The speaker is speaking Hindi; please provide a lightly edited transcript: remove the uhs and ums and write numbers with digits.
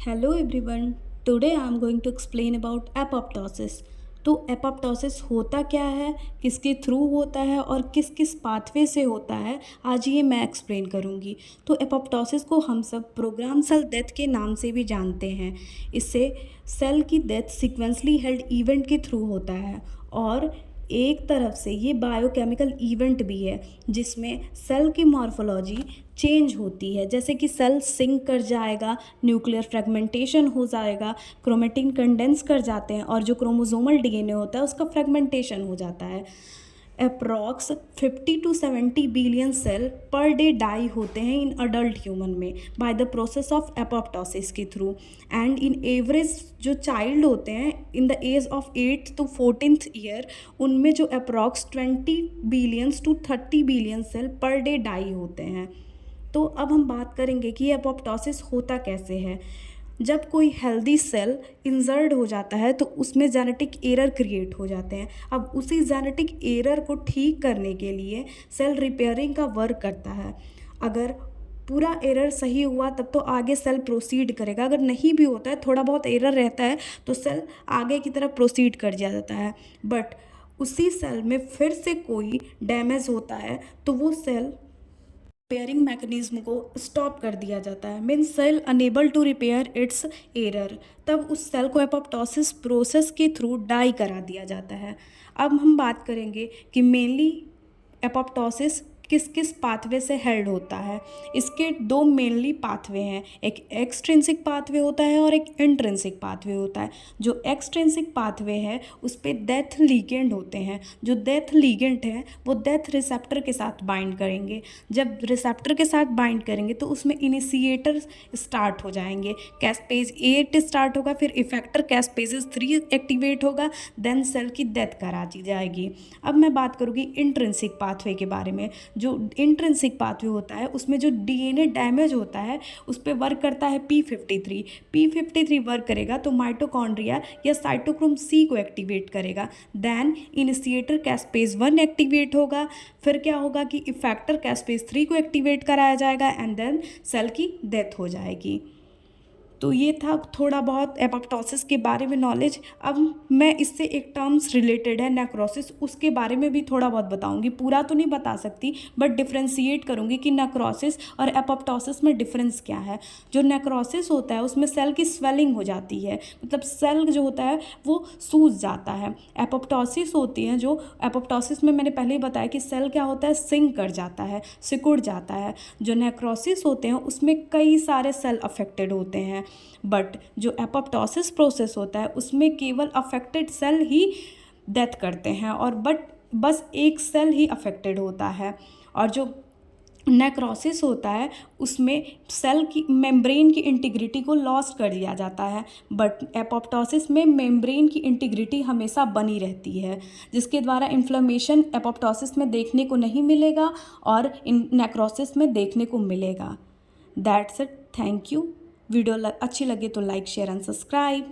Hello everyone. Today I am going to explain about apoptosis. तो एपोप्टोसिस होता क्या है, किसके थ्रू होता है और किस किस पाथवे से होता है, आज ये मैं एक्सप्लेन करूँगी। तो एपोप्टोसिस को हम सब प्रोग्राम सेल डेथ के नाम से भी जानते हैं। इससे सेल की डेथ सीक्वेंसली हेल्ड इवेंट के थ्रू होता है और एक तरफ से ये बायोकेमिकल इवेंट भी है जिसमें सेल की मॉर्फोलॉजी चेंज होती है, जैसे कि सेल सिंक कर जाएगा, न्यूक्लियर फ्रेगमेंटेशन हो जाएगा, क्रोमेटिन कंडेंस कर जाते हैं और जो क्रोमोसोमल डीएनए होता है उसका फ्रेगमेंटेशन हो जाता है। Approx 50 to 70 billion cell per day die होते हैं इन अडल्ट ह्यूमन में by the process of apoptosis के थ्रू। एंड इन एवरेज जो चाइल्ड होते हैं in the age of 8th to 14th year, उनमें जो approx 20 billions to 30 billion cell per day die होते हैं। तो अब हम बात करेंगे कि एपोप्टोसिस होता कैसे है। जब कोई हेल्दी सेल इंजर्ड हो जाता है तो उसमें जेनेटिक एरर क्रिएट हो जाते हैं। अब उसी जेनेटिक एरर को ठीक करने के लिए सेल रिपेयरिंग का वर्क करता है। अगर पूरा एरर सही हुआ तब तो आगे सेल प्रोसीड करेगा, अगर नहीं भी होता है, थोड़ा बहुत एरर रहता है तो सेल आगे की तरफ प्रोसीड कर दिया जाता है। बट उसी सेल में फिर से कोई डैमेज होता है तो वो सेल रिपेयरिंग मैकेनिज्म को स्टॉप कर दिया जाता है, means cell unable to repair its error. तब उस सेल को एपोप्टोसिस प्रोसेस के थ्रू डाई करा दिया जाता है। अब हम बात करेंगे कि मेनली एपोप्टोसिस किस किस पाथवे से हेल्ड होता है। इसके दो मेनली पाथवे हैं, एक एक्सट्रिंसिक पाथवे होता है और एक इंट्रिंसिक पाथवे होता है। जो एक्सट्रिंसिक पाथवे है उस पर डेथ लिगेंड होते हैं। जो डेथ लिगेंड है वो डेथ रिसेप्टर के साथ बाइंड करेंगे। जब रिसेप्टर के साथ बाइंड करेंगे तो उसमें इनिशिएटर स्टार्ट हो जाएंगे। कैस्पेज 8 स्टार्ट होगा, फिर इफेक्टर कैस्पेजेस 3 एक्टिवेट होगा, देन सेल की डेथ करा दी जाएगी। अब मैं बात करूँगी इंट्रिंसिक पाथवे के बारे में। जो इंट्रिंसिक पाथवे होता है उसमें जो डीएनए डैमेज होता है उस पर वर्क करता है P53। P53 वर्क करेगा तो माइटोकॉन्ड्रिया या साइटोक्रोम C को एक्टिवेट करेगा। देन इनिशिएटर कैस्पेज 1 एक्टिवेट होगा, फिर क्या होगा कि इफेक्टर कैस्पेज 3 को एक्टिवेट कराया जाएगा एंड देन सेल की डेथ हो जाएगी। तो ये था थोड़ा बहुत एपोप्टोसिस के बारे में नॉलेज। अब मैं इससे एक टर्म्स रिलेटेड है नेक्रोसिस, उसके बारे में भी थोड़ा बहुत बताऊंगी। पूरा तो नहीं बता सकती बट डिफ्रेंशिएट करूंगी कि नेक्रोसिस और एपोप्टोसिस में डिफरेंस क्या है। जो नेक्रोसिस होता है उसमें सेल की स्वेलिंग हो जाती है, मतलब सेल जो होता है वो सूज जाता है। एपोप्टोसिस होती है, जो एपोप्टोसिस में मैंने पहले ही बताया कि सेल क्या होता है, सिंक कर जाता है, सिकुड़ जाता है। जो नेक्रोसिस होते हैं उसमें कई सारे सेल अफेक्टेड होते हैं, बट जो एपोप्टोसिस प्रोसेस होता है उसमें केवल अफेक्टेड सेल ही डेथ करते हैं और बस एक सेल ही अफेक्टेड होता है। और जो नेक्रोसिस होता है उसमें सेल की मेम्ब्रेन की इंटीग्रिटी को लॉस्ट कर दिया जाता है, बट एपोप्टोसिस में मेम्ब्रेन की इंटीग्रिटी हमेशा बनी रहती है, जिसके द्वारा इन्फ्लेमेशन एपोप्टोसिस में देखने को नहीं मिलेगा और इन नेक्रोसिस में देखने को मिलेगा। That's it, thank you. Video अच्छी लगे तो लाइक शेयर एंड सब्सक्राइब।